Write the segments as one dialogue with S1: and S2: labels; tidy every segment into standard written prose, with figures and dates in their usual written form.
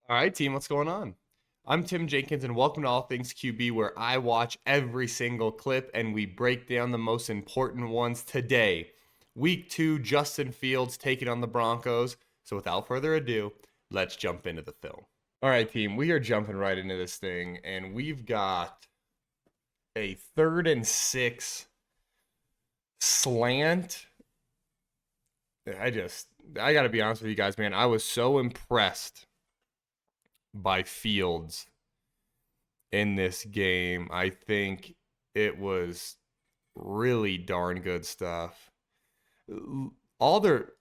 S1: All right, team, what's going on? I'm Tim Jenkins, and welcome to All Things QB, where I watch every single clip and we break down the most important ones today. Week 2, Justin Fields taking on the Broncos. So without further ado, let's jump into the film. All right, team, we are jumping right into this thing, and we've got a 3rd and 6 slant. I got to be honest with you guys, man. I was so impressed by Fields in this game. I think it was really darn good stuff. All they're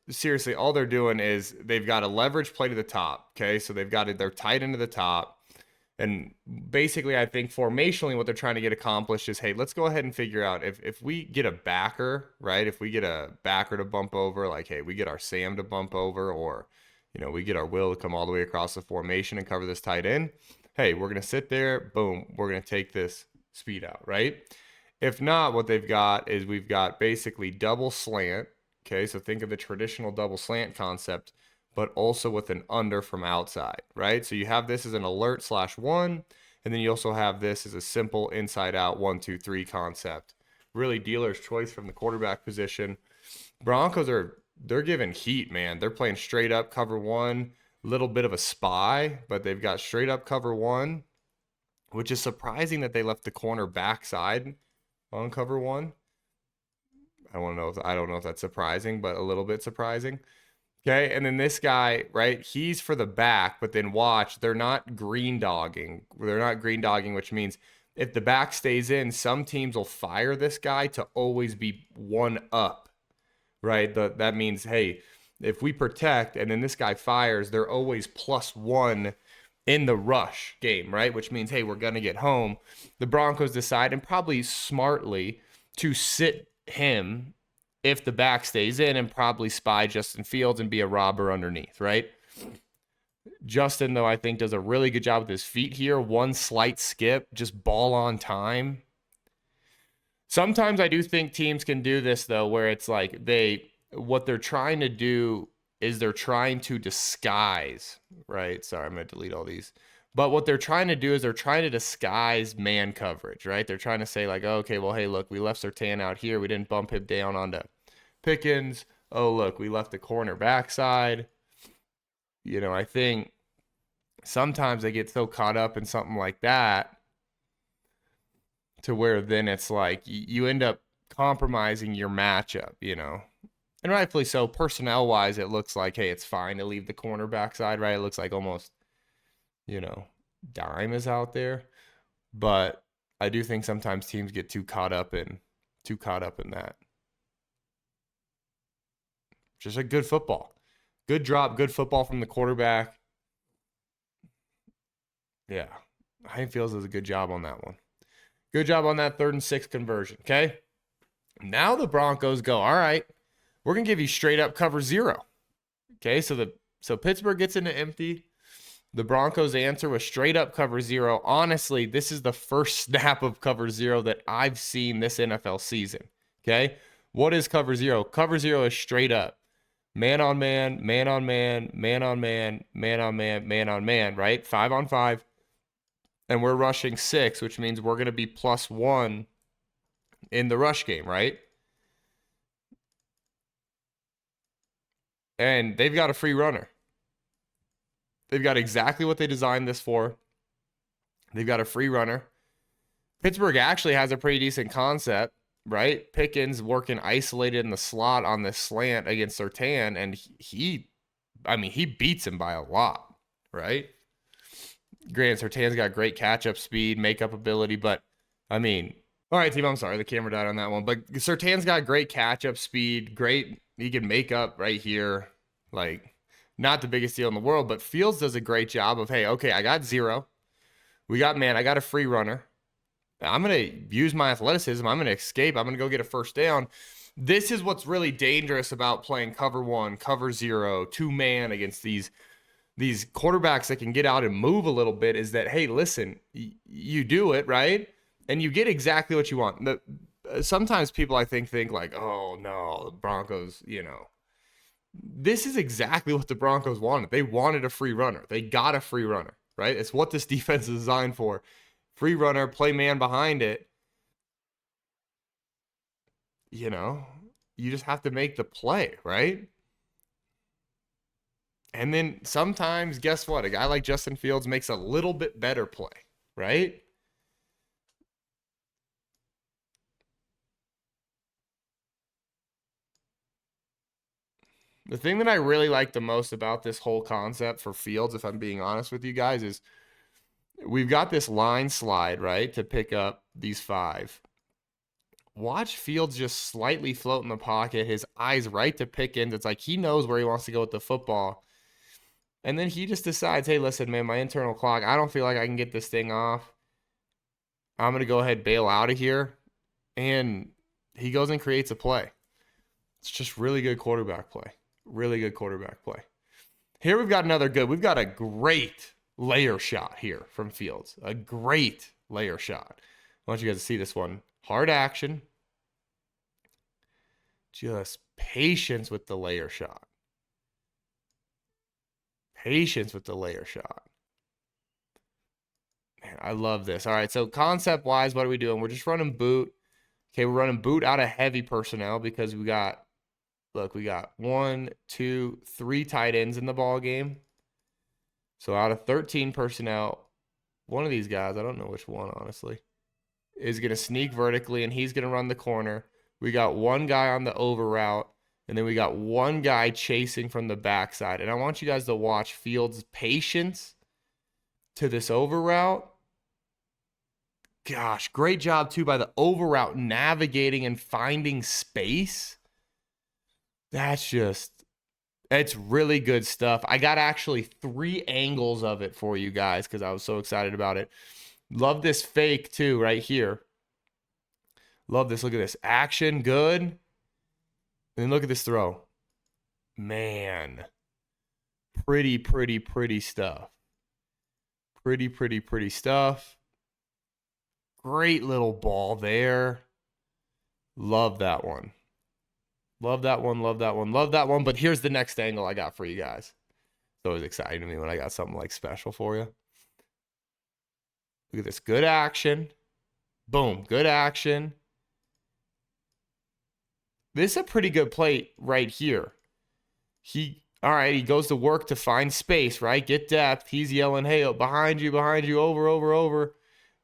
S1: doing is they've got a leverage play to the top. Okay, so they're tight into the top. And basically, I think formationally, what they're trying to get accomplished is, hey, let's go ahead and figure out if we get a backer, right? If we get a backer to bump over, like, hey, we get our Sam to bump over, or, we get our Will to come all the way across the formation and cover this tight end. Hey, we're going to sit there. Boom. We're going to take this speed out, right? If not, what they've got is we've got basically double slant. Okay, so think of the traditional double slant concept, but also with an under from outside, right? So you have this as an alert/1, and then you also have this as a simple inside out 1-2-3 concept. Really dealer's choice from the quarterback position. They're giving heat, man. They're playing straight up cover 1, little bit of a spy, but they've got straight up cover 1, which is surprising that they left the corner backside on cover 1. I don't know if that's surprising, but a little bit surprising. Okay, and then this guy, right, he's for the back, but then watch, they're not green dogging. They're not green dogging, which means if the back stays in, some teams will fire this guy to always be one up, right? That means, hey, if we protect and then this guy fires, they're always +1 in the rush game, right? Which means, hey, we're going to get home. The Broncos decide, and probably smartly, to sit him if the back stays in and probably spy Justin Fields and be a robber underneath, right? Justin, though, I think does a really good job with his feet here. One slight skip, just ball on time. Sometimes I do think teams can do this, though, where it's like what they're trying to do is they're trying to disguise, right? Sorry, I'm going to delete all these. But what they're trying to do is they're trying to disguise man coverage, right? They're trying to say like, oh, okay, well, hey, look, we left Surtain out here. We didn't bump him down onto Pickens. Oh, look, we left the corner backside. I think sometimes they get so caught up in something like that to where then it's like you end up compromising your matchup, And rightfully so, personnel-wise, it looks like, hey, it's fine to leave the corner backside, right? It looks like almost dime is out there, but I do think sometimes teams get too caught up in that. Just a good football, good drop, good football from the quarterback. Yeah, I think Fields does a good job on that one. Good job on that 3rd and 6 conversion. Okay, now the Broncos go, all right, we're gonna give you straight up cover 0. Okay, so Pittsburgh gets into empty. The Broncos answer with straight up cover 0. Honestly, this is the first snap of cover 0 that I've seen this NFL season. Okay? What is cover 0? Cover 0 is straight up. Man on man, man on man, man on man, man on man, man on man, right? 5 on 5. And we're rushing 6, which means we're going to be +1 in the rush game, right? And they've got a free runner. They've got exactly what they designed this for. They've got a free runner. Pittsburgh actually has a pretty decent concept, right? Pickens working isolated in the slot on this slant against Surtain, and he beats him by a lot, right? Granted, Surtain's got great catch-up speed, make-up ability, but, all right, team, I'm sorry, the camera died on that one, but Surtain's got great catch-up speed, he can make up right here, not the biggest deal in the world, but Fields does a great job of, hey, okay, I got 0. I got a free runner. I'm going to use my athleticism. I'm going to escape. I'm going to go get a first down. This is what's really dangerous about playing cover 1, cover 0, 2-man against these quarterbacks that can get out and move a little bit is that, hey, listen, you do it, right? And you get exactly what you want. Sometimes people, I think like, oh, no, the Broncos, This is exactly what the Broncos wanted. They wanted a free runner. They got a free runner, right? It's what this defense is designed for. Free runner, play man behind it. You know, you just have to make the play, right? And then sometimes, guess what? A guy like Justin Fields makes a little bit better play, right? The thing that I really like the most about this whole concept for Fields, if I'm being honest with you guys, is we've got this line slide, right, to pick up these 5. Watch Fields just slightly float in the pocket, his eyes right to Pickens. It's like he knows where he wants to go with the football. And then he just decides, hey, listen, man, my internal clock, I don't feel like I can get this thing off. I'm going to go ahead and bail out of here. And he goes and creates a play. It's just really good quarterback play. Really good quarterback play. Here we've got we've got a great layer shot here from Fields. A great layer shot. I want you guys to see this one. Hard action. Just patience with the layer shot. Patience with the layer shot. Man, I love this. All right, so concept-wise, what are we doing? We're just running boot. Okay, we're running boot out of heavy personnel because we got 1, 2, 3 tight ends in the ball game. So out of 13 personnel, one of these guys, I don't know which one, honestly, is going to sneak vertically, and he's going to run the corner. We got one guy on the over route, and then we got one guy chasing from the backside. And I want you guys to watch Fields' patience to this over route. Gosh, great job, too, by the over route navigating and finding space. It's really good stuff. I got actually 3 angles of it for you guys because I was so excited about it. Love this fake, too, right here. Love this. Look at this. Action, good. And then look at this throw. Man. Pretty stuff. Pretty stuff. Great little ball there. Love that one. Love that one. But here's the next angle I got for you guys. It's always exciting to me when I got something like special for you. Look at this. Good action. Boom. Good action. This is a pretty good play right here. All right, he goes to work to find space, right? Get depth. He's yelling, hey, behind you, over.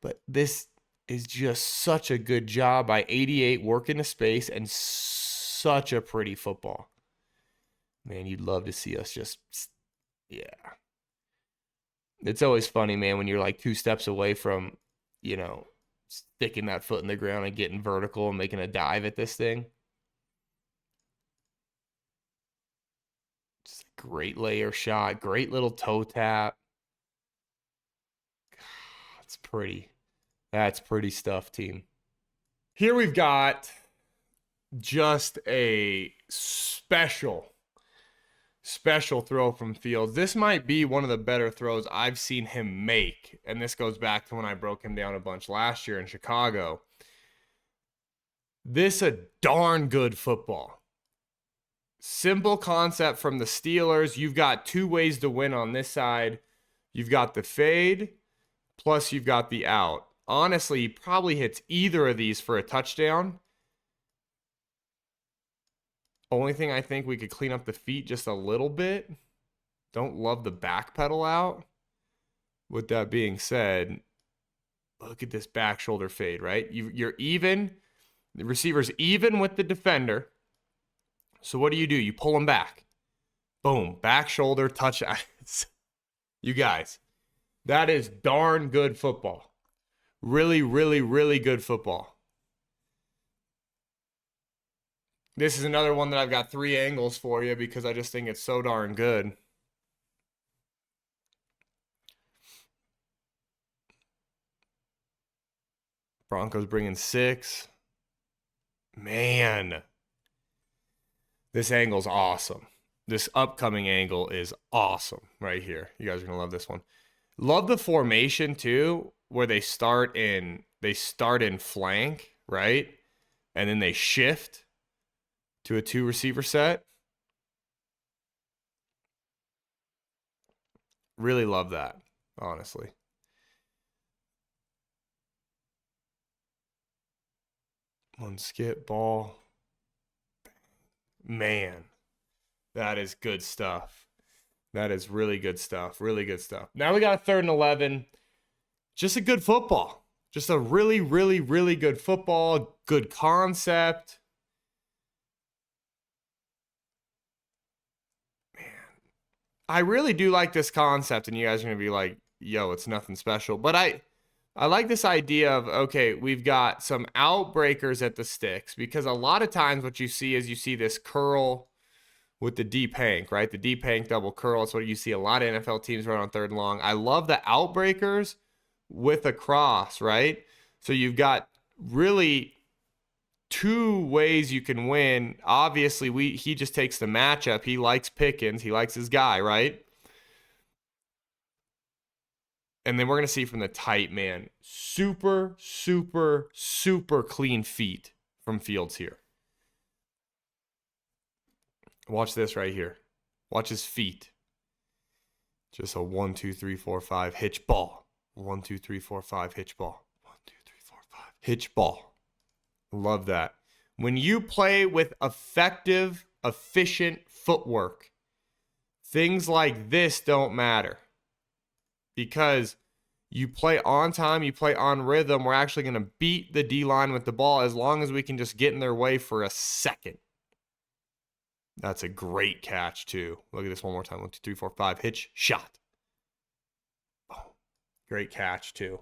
S1: But this is just such a good job by 88 working the space and such a pretty football. Man, you'd love to see us yeah. It's always funny, man, when you're like 2 steps away from, sticking that foot in the ground and getting vertical and making a dive at this thing. Just a great layer shot, great little toe tap. That's pretty. That's pretty stuff, team. Here we've got just a special throw from Fields. This might be one of the better throws I've seen him make. And this goes back to when I broke him down a bunch last year in Chicago. This a darn good football. Simple concept from the Steelers. You've got 2 ways to win on this side. You've got the fade, plus you've got the out. Honestly, he probably hits either of these for a touchdown. Only thing I think we could clean up the feet just a little bit. Don't love the back pedal out. With that being said, look at this back shoulder fade, right? You're even. The receiver's even with the defender. So what do? You pull him back. Boom. Back shoulder touchdown. You guys, that is darn good football. Really good football. This is another one that I've got 3 angles for you because I just think it's so darn good. Broncos bringing 6. Man. This angle's awesome. This upcoming angle is awesome right here. You guys are going to love this one. Love the formation too, where they start in flank, right? And then they shift to a 2 receiver set. Really love that, honestly. One skip ball. Man, that is good stuff. That is really good stuff. Really good stuff. Now we got a 3rd and 11. Just a good football. Just a really, really, really good football. Good concept. Man, I really do like this concept, and you guys are going to be like, yo, it's nothing special. But I like this idea of, okay, we've got some outbreakers at the sticks, because a lot of times what you see is you see this curl with the deep hank, right? The deep hank double curl. That's what you see a lot of NFL teams run on 3rd and long. I love the outbreakers with a cross, right? So you've got really 2 ways you can win. Obviously, he just takes the matchup. He likes Pickens. He likes his guy, right? And then we're going to see from the tight, man, super, super, super clean feet from Fields here. Watch this right here. Watch his feet. Just a 1, 2, 3, 4, 5 hitch ball. 1, 2, 3, 4, 5 hitch ball. 1, 2, 3, 4, 5 hitch ball. Love that. When you play with effective, efficient footwork, things like this don't matter, because you play on time, you play on rhythm. We're actually going to beat the D-line with the ball as long as we can just get in their way for a second. That's a great catch, too. Look at this one more time. 1, 2, 3, 4, 5. Hitch, shot. Oh, great catch, too.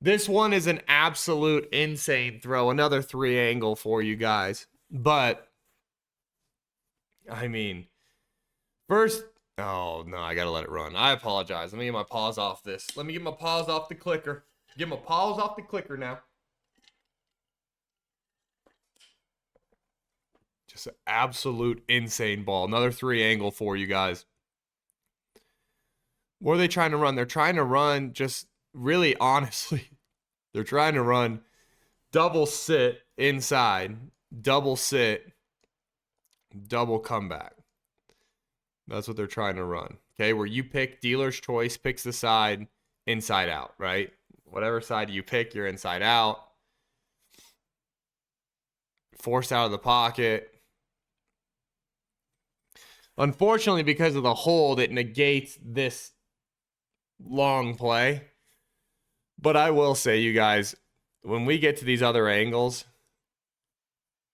S1: This one is an absolute insane throw. Another 3 angle for you guys. But, I mean, first, oh, no, I got to let it run. I apologize. Let me get my paws off this. Let me get my paws off the clicker. Get my paws off the clicker now. Just an absolute insane ball. Another 3 angle for you guys. What are they trying to run? They're trying to run, just really honestly, they're trying to run double sit inside, double sit, double comeback. That's what they're trying to run. Okay, where you pick, dealer's choice picks the side inside out, right? Whatever side you pick, you're inside out. Forced out of the pocket. Unfortunately, because of the hold, it negates this long play. But I will say, you guys, when we get to these other angles,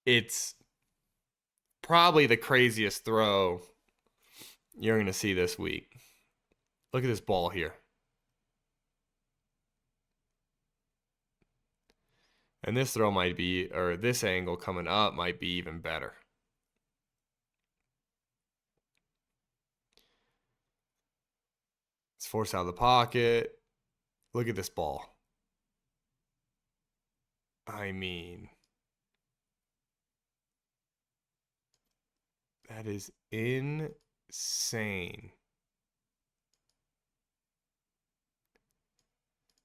S1: it's probably the craziest throw you're going to see this week. Look at this ball here. And this throw might be, or this angle coming up might be even better. It's forced out of the pocket. Look at this ball. I mean, that is insane.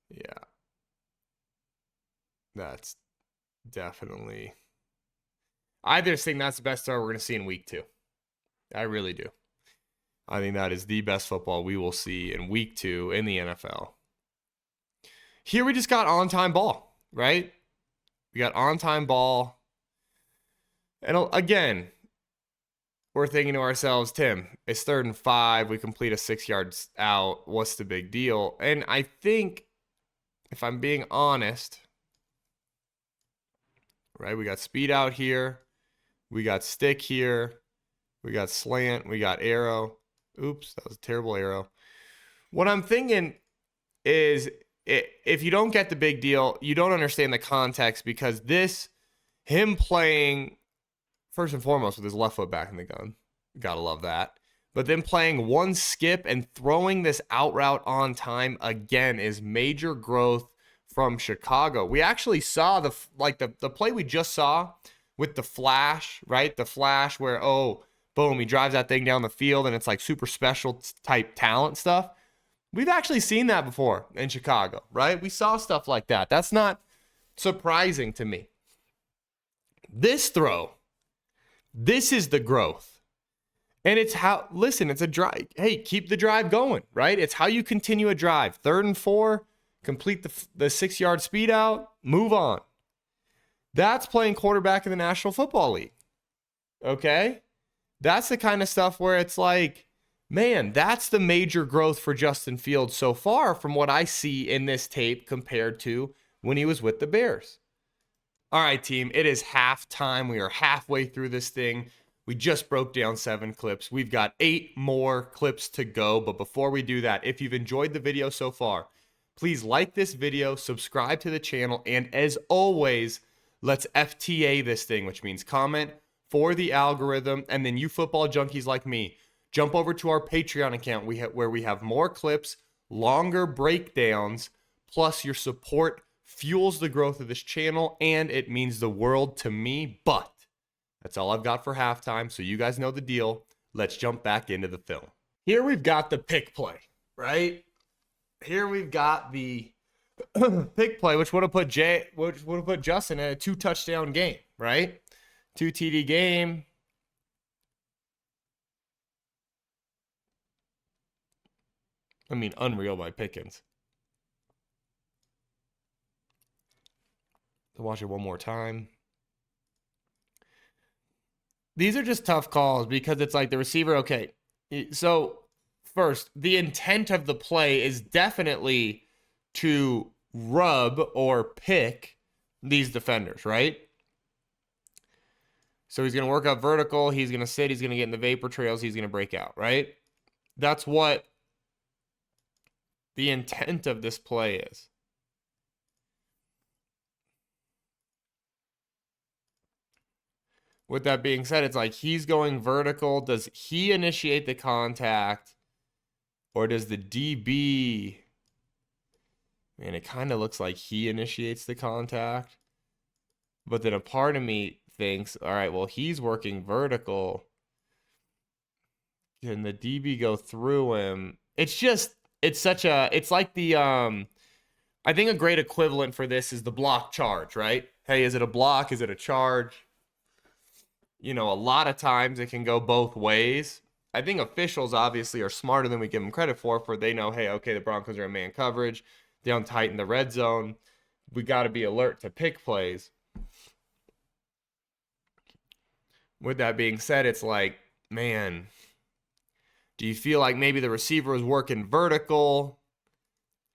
S1: Yeah. That's definitely. I just think that's the best throw we're going to see in week 2. I really do. I think that is the best football we will see in week 2 in the NFL. Here we just got on-time ball, right? We got on-time ball. And again, we're thinking to ourselves, Tim, it's 3rd and 5. We complete a 6 yards out. What's the big deal? And I think, if I'm being honest, right, we got speed out here. We got stick here. We got slant. We got arrow. Oops, that was a terrible arrow. What I'm thinking is, if you don't get the big deal, you don't understand the context, because him playing, first and foremost, with his left foot back in the gun. Gotta love that. But then playing one skip and throwing this out route on time again is major growth from Chicago. We actually saw the play we just saw with the flash, right? The flash where, boom, he drives that thing down the field and it's like super special type talent stuff. We've actually seen that before in Chicago, right? We saw stuff like that. That's not surprising to me. This throw, this is the growth. And it's how, listen, it's a drive. Hey, keep the drive going, right? It's how you continue a drive. 3rd and 4, complete the 6-yard speed out, move on. That's playing quarterback in the National Football League. Okay? That's the kind of stuff where it's like, man, that's the major growth for Justin Fields so far from what I see in this tape compared to when he was with the Bears. All right, team, it is halftime. We are halfway through this thing. We just broke down 7 clips. We've got 8 more clips to go. But before we do that, if you've enjoyed the video so far, please like this video, subscribe to the channel, and as always, let's FTA this thing, which means comment for the algorithm. And then you football junkies like me, jump over to our Patreon account where we have more clips, longer breakdowns, plus your support fuels the growth of this channel, and it means the world to me. But that's all I've got for halftime, so you guys know the deal. Let's jump back into the film. Here we've got the pick play, right? Here we've got the pick play, which would have put Justin in a 2-touchdown game, right? 2 TD game. I mean, unreal by Pickens. To watch it one more time. These are just tough calls because it's like the receiver, okay. So, first, the intent of the play is definitely to rub or pick these defenders, right? So he's going to work up vertical. He's going to sit. He's going to get in the vapor trails. He's going to break out, right? That's what the intent of this play is. With that being said, it's like he's going vertical. Does he initiate the contact? Or does the DB... Man, it kind of looks like he initiates the contact. But then a part of me thinks, all right, well, he's working vertical. Can the DB go through him? It's just, it's like the, I think a great equivalent for this is the block charge, right? Hey, is it a block? Is it a charge? You know, a lot of times it can go both ways. I think officials obviously are smarter than we give them credit for they know, hey, okay, the Broncos are in man coverage. Down tight in the red zone. We got to be alert to pick plays. With that being said, it's like, man, do you feel like maybe the receiver is working vertical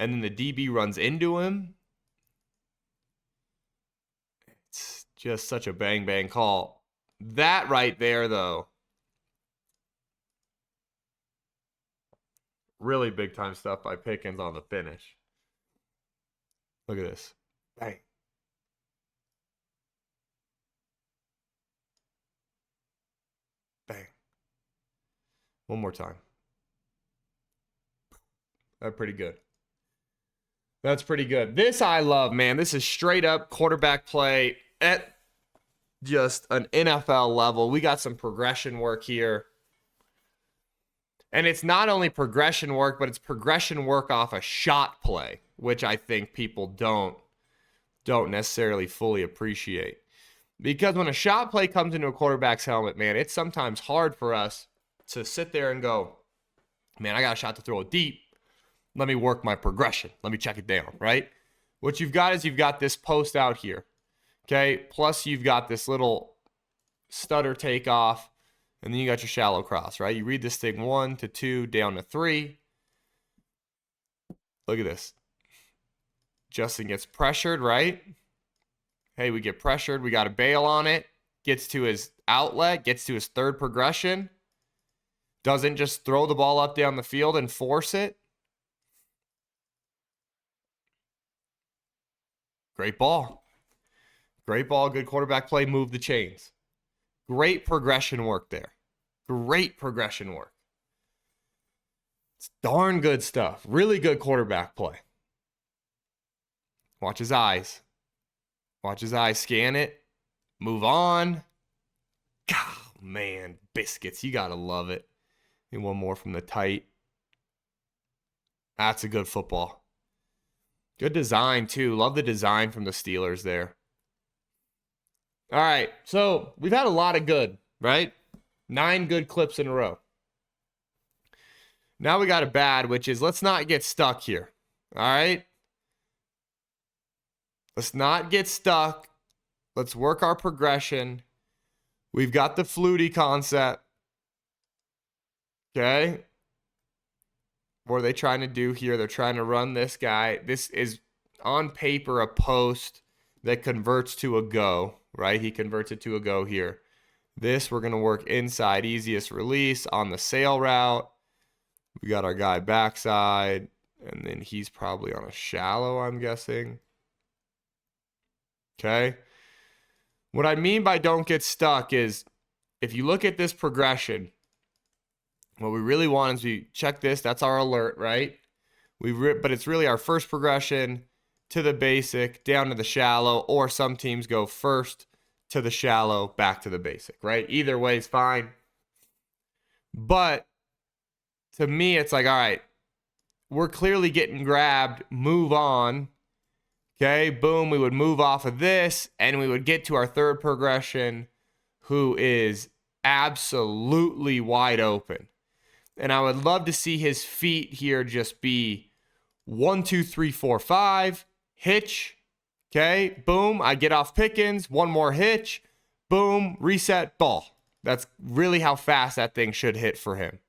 S1: and then the DB runs into him? It's just such a bang call. That right there, though, really big time stuff by Pickens on the finish. Look at this. Bang. Bang. One more time. That's pretty good. That's pretty good. This I love, man. This is straight up quarterback play at just an NFL level. We got some progression work here. And it's not only progression work, but it's progression work off a shot play, which I think people don't necessarily fully appreciate. Because when a shot play comes into a quarterback's helmet, man, it's sometimes hard for us to sit there and go, man, I got a shot to throw it deep. Let me work my progression. Let me check it down, right? What you've got is you've got this post out here, okay? Plus you've got this little stutter takeoff. And then you got your shallow cross, right? You read this thing 1 to 2, down to 3. Look at this. Justin gets pressured, right? Hey, we get pressured. We got to bail on it. Gets to his outlet. Gets to his third progression. Doesn't just throw the ball up down the field and force it. Great ball. Great ball. Good quarterback play. Move the chains. Great progression work there. Great progression work. It's darn good stuff. Really good quarterback play. Watch his eyes. Watch his eyes. Scan it. Move on. Oh, man. Biscuits. You got to love it. And one more from the tight. That's a good football. Good design, too. Love the design from the Steelers there. All right, so we've had a lot of good, right? 9 good clips in a row. Now we got a bad, which is let's not get stuck here. All right? Let's not get stuck. Let's work our progression. We've got the flutie concept. Okay? What are they trying to do here? They're trying to run this guy. This is on paper a post that converts to a go, right? He converts it to a go here. This we're going to work inside, easiest release on the sail route. We got our guy backside, and then he's probably on a shallow, I'm guessing. Okay. What I mean by don't get stuck is if you look at this progression, what we really want is we check this. That's our alert, right? But it's really our first progression to the basic, down to the shallow, or some teams go first to the shallow, back to the basic, right? Either way is fine. But to me, it's like, all right, we're clearly getting grabbed, move on. Okay, boom, we would move off of this, and we would get to our third progression, who is absolutely wide open. And I would love to see his feet here just be 1, 2, 3, 4, 5, hitch. Okay, boom, I get off Pickens, one more hitch, boom, reset, ball. That's really how fast that thing should hit for him.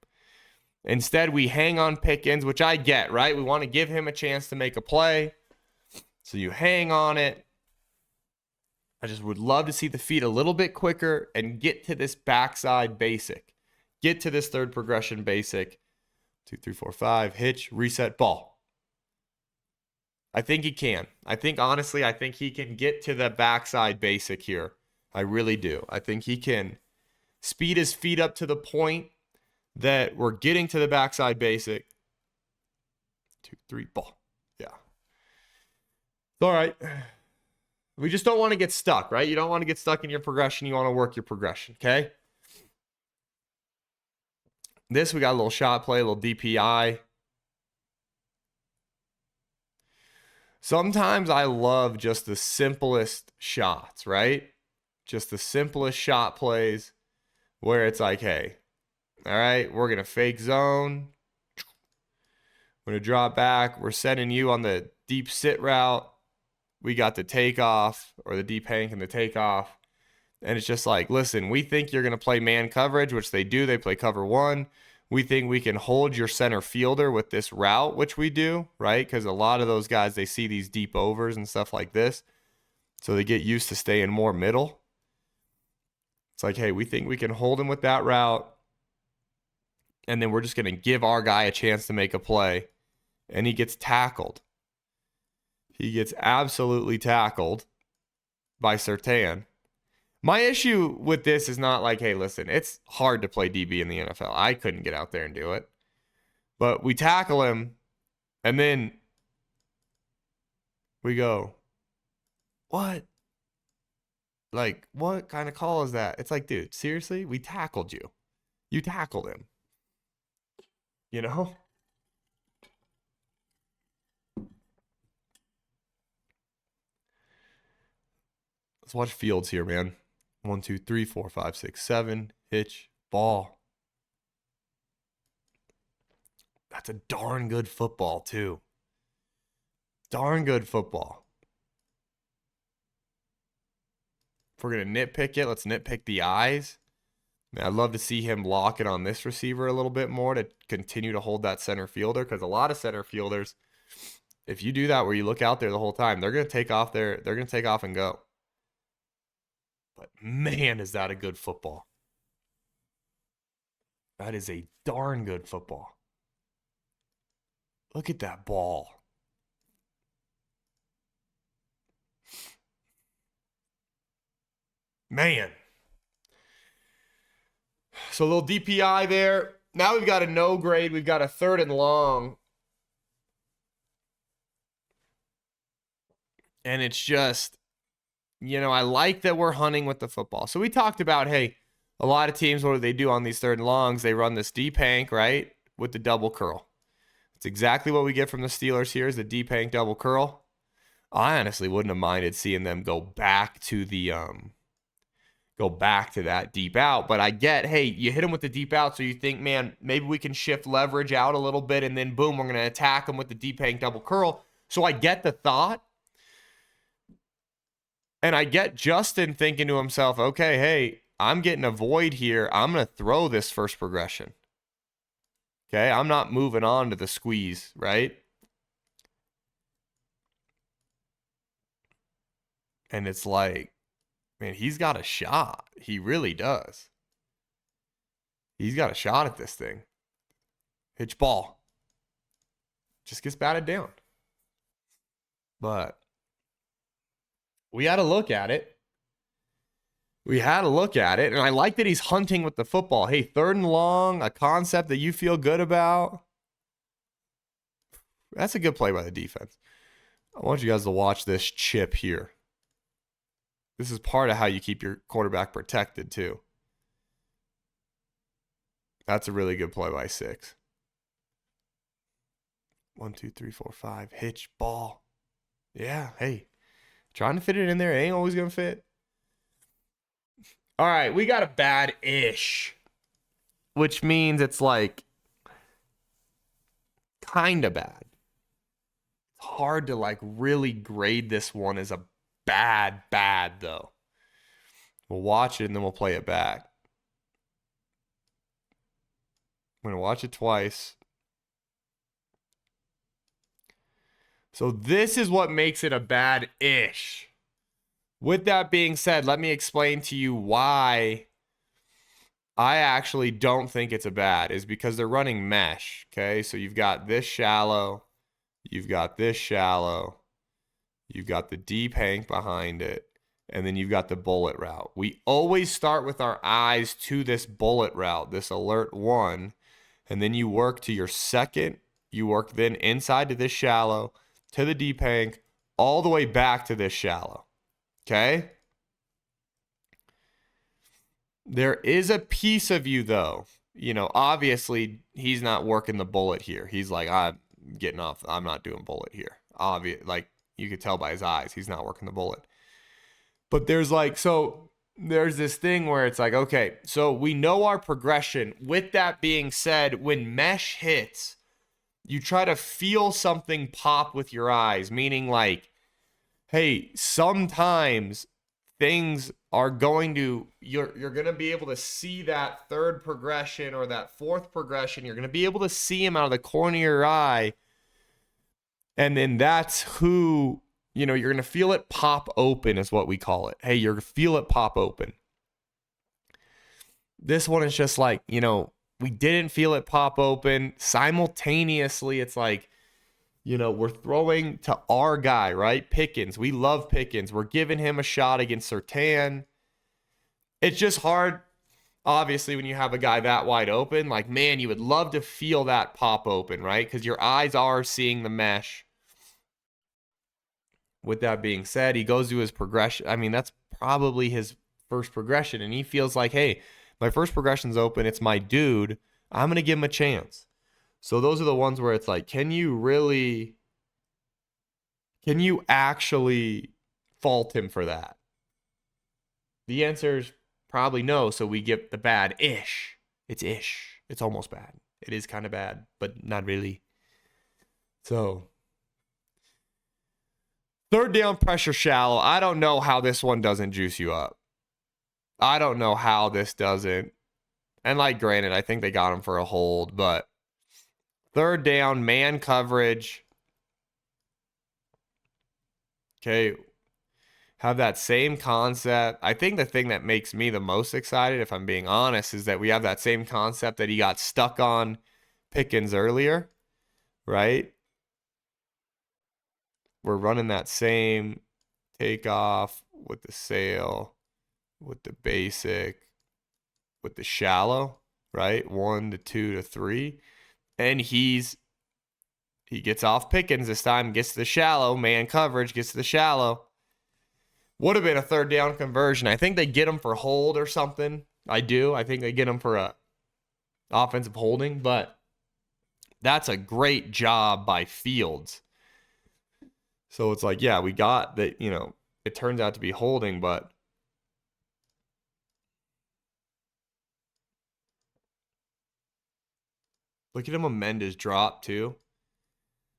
S1: Instead, we hang on Pickens, which I get, right? We want to give him a chance to make a play. So you hang on it. I just would love to see the feet a little bit quicker and get to this backside basic. Get to this third progression basic. 2, 3, 4, 5, hitch, reset, ball. I think he can. Honestly, I think he can get to the backside basic here. I really do. I think he can speed his feet up to the point that we're getting to the backside basic. 2, 3, ball. Yeah. All right. We just don't want to get stuck, right? You don't want to get stuck in your progression. You want to work your progression, okay? This, we got a little shot play, a little DPI. Sometimes I love just the simplest shots, right? Just the simplest shot plays where it's like, hey, all right, we're going to fake zone. We're going to drop back. We're sending you on the deep sit route. We got the takeoff, or the deep hank and the takeoff. And it's just like, listen, we think you're going to play man coverage, which they do. They play cover 1. We think we can hold your center fielder with this route, which we do, right? Because a lot of those guys, they see these deep overs and stuff like this. So they get used to staying more middle. It's like, hey, we think we can hold him with that route. And then we're just going to give our guy a chance to make a play. And he gets tackled. He gets absolutely tackled by Surtain. My issue with this is not like, hey, listen, it's hard to play DB in the NFL. I couldn't get out there and do it. But we tackle him, and then we go, what? Like, what kind of call is that? It's like, dude, seriously? We tackled you. You tackled him. You know? Let's watch Fields here, man. 1, 2, 3, 4, 5, 6, 7. Hitch, ball. That's a darn good football, too. Darn good football. If we're going to nitpick it, let's nitpick the eyes. Man, I'd love to see him lock it on this receiver a little bit more to continue to hold that center fielder, because a lot of center fielders, if you do that where you look out there the whole time, they're going to take off they're going to take off and go. But man, is that a good football. That is a darn good football. Look at that ball. Man. So a little DPI there. Now we've got a no grade. We've got a 3rd and long. And it's just, you know, I like that we're hunting with the football. So we talked about, hey, a lot of teams, what do they do on these 3rd and longs? They run this deep hank, right, with the double curl. It's exactly what we get from the Steelers here is the deep hank double curl. I honestly wouldn't have minded seeing them go back to the go back to that deep out. But I get, hey, you hit him with the deep out, so you think, man, maybe we can shift leverage out a little bit, and then boom, we're going to attack him with the deep hang double curl. So I get the thought. And I get Justin thinking to himself, okay, hey, I'm getting a void here. I'm going to throw this first progression. Okay, I'm not moving on to the squeeze, right? And it's like, man, he's got a shot. He really does. He's got a shot at this thing. Pitch ball. Just gets batted down. But we had to look at it. We had to look at it. And I like that he's hunting with the football. Hey, 3rd and long, a concept that you feel good about. That's a good play by the defense. I want you guys to watch this chip here. This is part of how you keep your quarterback protected, too. That's a really good play by 6. 1, 2, 3, 4, 5. Hitch, ball. Yeah, hey. Trying to fit it in there. It ain't always going to fit. All right, we got a bad-ish. Which means it's like kind of bad. It's hard to like really grade this one as a bad, though. We'll watch it and then we'll play it back. I'm going to watch it twice. So this is what makes it a bad-ish. With that being said, let me explain to you why I actually don't think it's a bad. Is because they're running mesh, okay? So you've got this shallow. You've got this shallow. You've got the deep hank behind it. And then you've got the bullet route. We always start with our eyes to this bullet route, this alert 1. And then you work to your second. You work then inside to this shallow, to the deep hank, all the way back to this shallow. Okay? There is a piece of you, though. You know, obviously, he's not working the bullet here. He's like, I'm getting off. I'm not doing bullet here. Like, you could tell by his eyes, he's not working the bullet. But there's this thing where it's like, okay, so we know our progression. With that being said, when mesh hits, you try to feel something pop with your eyes, meaning like, hey, sometimes things are going to, you're going to be able to see that 3rd progression or that 4th progression. You're going to be able to see him out of the corner of your eye. And then that's who, you know, you're going to feel it pop open is what we call it. Hey, you're going to feel it pop open. This one is just like, you know, we didn't feel it pop open. Simultaneously, it's like, you know, we're throwing to our guy, right? Pickens. We love Pickens. We're giving him a shot against Surtain. It's just hard, obviously, when you have a guy that wide open. Like, man, you would love to feel that pop open, right? Because your eyes are seeing the mesh. With that being said, he goes to his progression. I mean, that's probably his first progression. And he feels like, hey, my first progression's open. It's my dude. I'm going to give him a chance. So those are the ones where it's like, can you actually fault him for that? The answer is probably no. So we get the bad-ish. It's ish. It's almost bad. It is kind of bad, but not really. So 3rd down, pressure shallow. I don't know how this one doesn't juice you up. I don't know how this doesn't. And like, granted, I think they got him for a hold, but 3rd down, man coverage. Okay. Have that same concept. I think the thing that makes me the most excited, if I'm being honest, is that we have that same concept that he got stuck on Pickens earlier, right? We're running that same takeoff with the sail, with the basic, with the shallow, right? 1 to 2 to 3. And he gets off Pickens this time, gets to the shallow, man coverage, gets to the shallow. Would have been a 3rd down conversion. I think they get him for hold or something. I do. I think they get him for a offensive holding, but that's a great job by Fields. So it's like, yeah, we got that, you know, it turns out to be holding, but Look at him amend his drop too.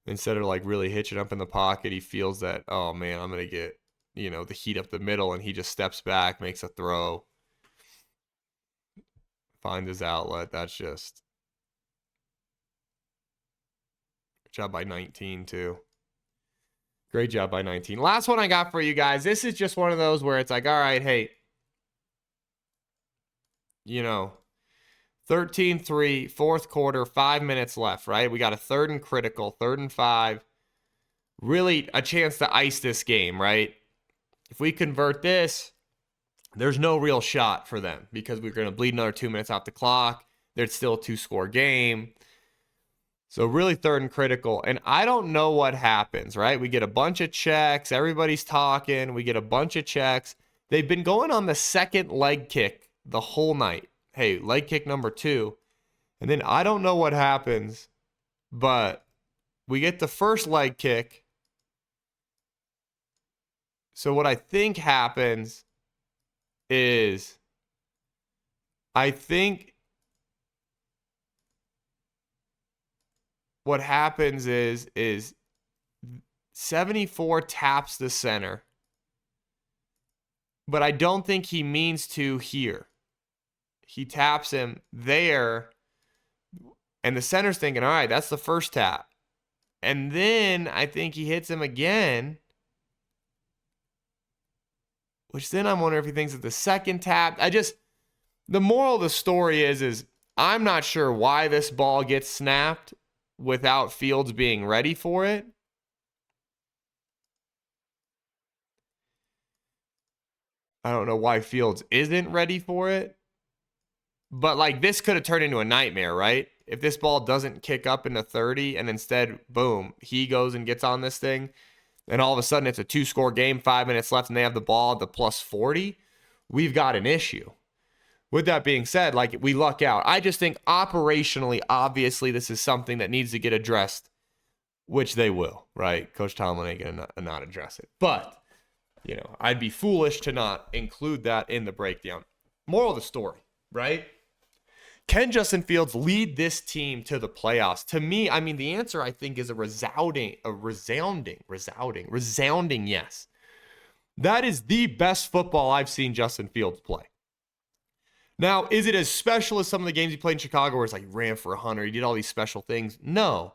S1: Instead of like really hitching up in the pocket, he feels that, oh man, I'm going to get, the heat up the middle, and he just steps back, makes a throw, finds his outlet. That's just good job by 19 too. Great job by 19. Last one I got for you guys. This is just one of those where it's like, all right, hey, 13-3, fourth quarter, 5 minutes left, right? We got a 3rd and critical, 3rd and 5. Really a chance to ice this game, right? If we convert this, there's no real shot for them because we're going to bleed another 2 minutes off the clock. There's still a 2-score game. So really 3rd and critical. And I don't know what happens, right? We get a bunch of checks. Everybody's talking. We get a bunch of checks. They've been going on the second leg kick the whole night. Hey, leg kick number 2. And then I don't know what happens, but we get the first leg kick. So what I think happens is what happens is 74 taps the center, but I don't think he means to here. He taps him there, and the center's thinking, all right, that's the first tap. And then I think he hits him again, which then I'm wondering if he thinks it's the second tap. The moral of the story is I'm not sure why this ball gets snapped without Fields being ready for it. I don't know why Fields isn't ready for it. But like this could have turned into a nightmare, right? If this ball doesn't kick up into 30 and instead, boom, he goes and gets on this thing, and all of a sudden it's a 2-score game, 5 minutes left, and they have the ball at the plus 40, we've got an issue. With that being said, like we luck out. I just think operationally, obviously, this is something that needs to get addressed, which they will, right? Coach Tomlin ain't going to not address it. But, I'd be foolish to not include that in the breakdown. Moral of the story, right? Can Justin Fields lead this team to the playoffs? To me, the answer I think is a resounding yes. That is the best football I've seen Justin Fields play. Now, is it as special as some of the games he played in Chicago where it's like he ran for 100, he did all these special things? No.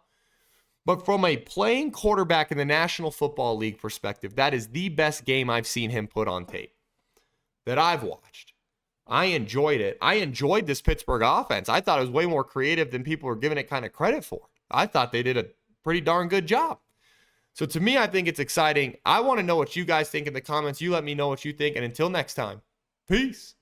S1: But from a playing quarterback in the National Football League perspective, that is the best game I've seen him put on tape that I've watched. I enjoyed it. I enjoyed this Pittsburgh offense. I thought it was way more creative than people were giving it kind of credit for. I thought they did a pretty darn good job. So to me, I think it's exciting. I want to know what you guys think in the comments. You let me know what you think. And until next time, peace.